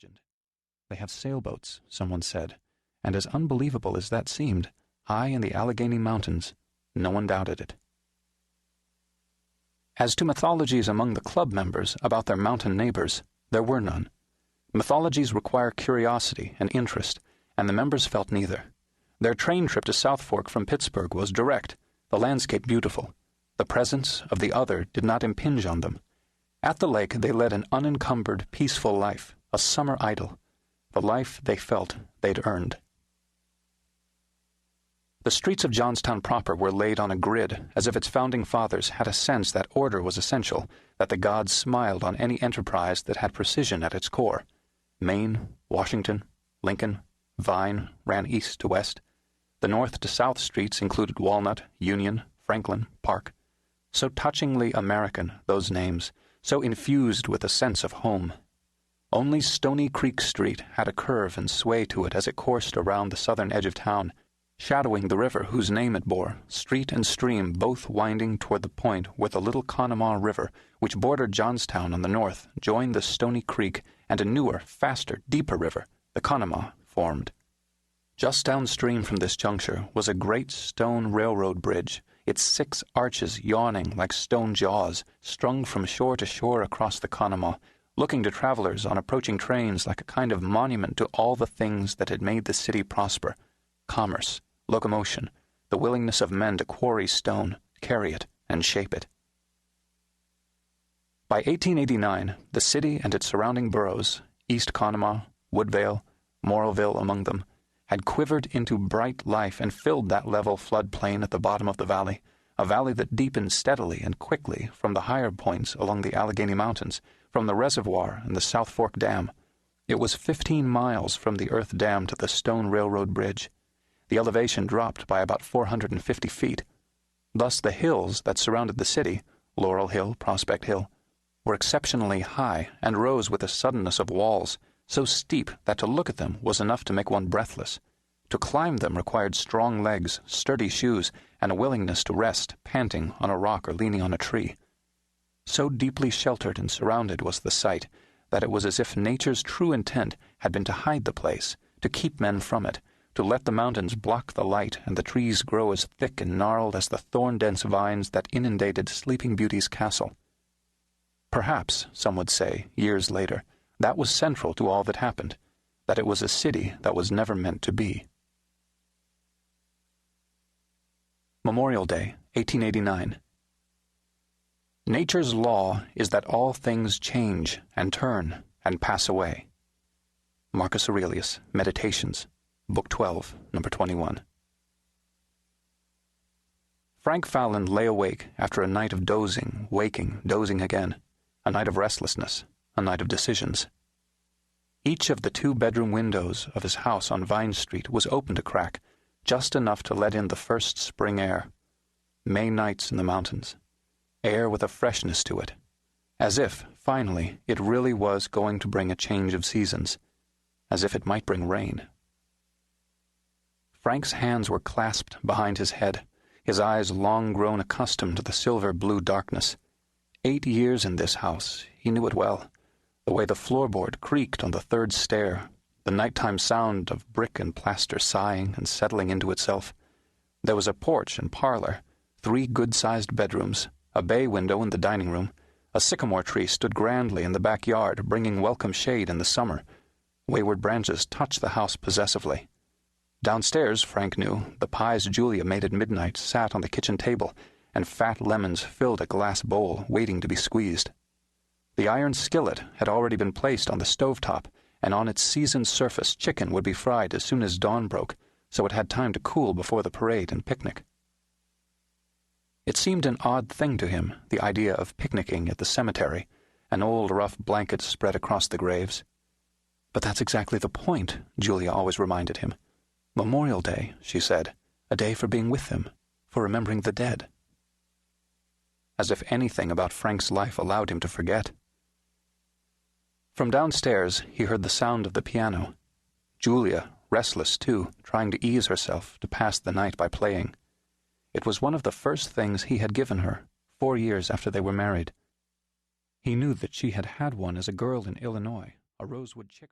legend. They have sailboats, someone said, and as unbelievable as that seemed, high in the Allegheny Mountains, no one doubted it. As to mythologies among the club members about their mountain neighbors, there were none. Mythologies require curiosity and interest, and the members felt neither. Their train trip to South Fork from Pittsburgh was direct, the landscape beautiful. The presence of the other did not impinge on them. At the lake they led an unencumbered, peaceful life, a summer idyll, the life they felt they'd earned. The streets of Johnstown proper were laid on a grid, as if its founding fathers had a sense that order was essential, that the gods smiled on any enterprise that had precision at its core. Maine, Washington, Lincoln, Vine ran east to west. The north to south streets included Walnut, Union, Franklin, Park. So touchingly American, those names, so infused with a sense of home. Only Stony Creek Street had a curve and sway to it as it coursed around the southern edge of town, shadowing the river whose name it bore, street and stream both winding toward the point where the little Conemaugh River, which bordered Johnstown on the north, joined the Stony Creek and a newer, faster, deeper river, the Conemaugh, formed. Just downstream from this juncture was a great stone railroad bridge, its 6 arches yawning like stone jaws, strung from shore to shore across the Conemaugh, looking to travelers on approaching trains like a kind of monument to all the things that had made the city prosper: commerce, locomotion, the willingness of men to quarry stone, carry it, and shape it. By 1889, the city and its surrounding boroughs, East Conemaugh, Woodvale, Morrillville among them, had quivered into bright life and filled that level floodplain at the bottom of the valley, a valley that deepened steadily and quickly from the higher points along the Allegheny Mountains, from the reservoir and the South Fork Dam. It was 15 miles from the earth dam to the stone railroad bridge. The elevation dropped by about 450 feet. Thus the hills that surrounded the city, Laurel Hill, Prospect Hill, were exceptionally high and rose with the suddenness of walls, so steep that to look at them was enough to make one breathless. To climb them required strong legs, sturdy shoes, and a willingness to rest, panting, on a rock or leaning on a tree. So deeply sheltered and surrounded was the site that it was as if nature's true intent had been to hide the place, to keep men from it, to let the mountains block the light and the trees grow as thick and gnarled as the thorn-dense vines that inundated Sleeping Beauty's castle. Perhaps, some would say, years later, that was central to all that happened, that it was a city that was never meant to be. Memorial Day, 1889. Nature's law is that all things change and turn and pass away. Marcus Aurelius, Meditations, Book 12, number 21. Frank Fallon lay awake after a night of dozing, waking, dozing again, a night of restlessness, a night of decisions. Each of the 2-bedroom windows of his house on Vine Street was open a crack, just enough to let in the first spring air. May nights in the mountains. Air with a freshness to it. As if, finally, it really was going to bring a change of seasons. As if it might bring rain. Frank's hands were clasped behind his head, his eyes long grown accustomed to the silver-blue darkness. 8 years in this house, he knew it well. The way the floorboard creaked on the 3rd stair, the nighttime sound of brick and plaster sighing and settling into itself. There was a porch and parlor, 3 good-sized bedrooms, a bay window in the dining room. A sycamore tree stood grandly in the backyard, bringing welcome shade in the summer. Wayward branches touched the house possessively. Downstairs, Frank knew, the pies Julia made at midnight sat on the kitchen table, and fat lemons filled a glass bowl waiting to be squeezed. The iron skillet had already been placed on the stovetop, and on its seasoned surface chicken would be fried as soon as dawn broke, so it had time to cool before the parade and picnic. It seemed an odd thing to him, the idea of picnicking at the cemetery, an old rough blanket spread across the graves. But that's exactly the point, Julia always reminded him. Memorial Day, she said, a day for being with them, for remembering the dead. As if anything about Frank's life allowed him to forget. From downstairs he heard the sound of the piano. Julia, restless too, trying to ease herself to pass the night by playing. It was one of the first things he had given her, 4 years after they were married. He knew that she had had one as a girl in Illinois, a rosewood chicken.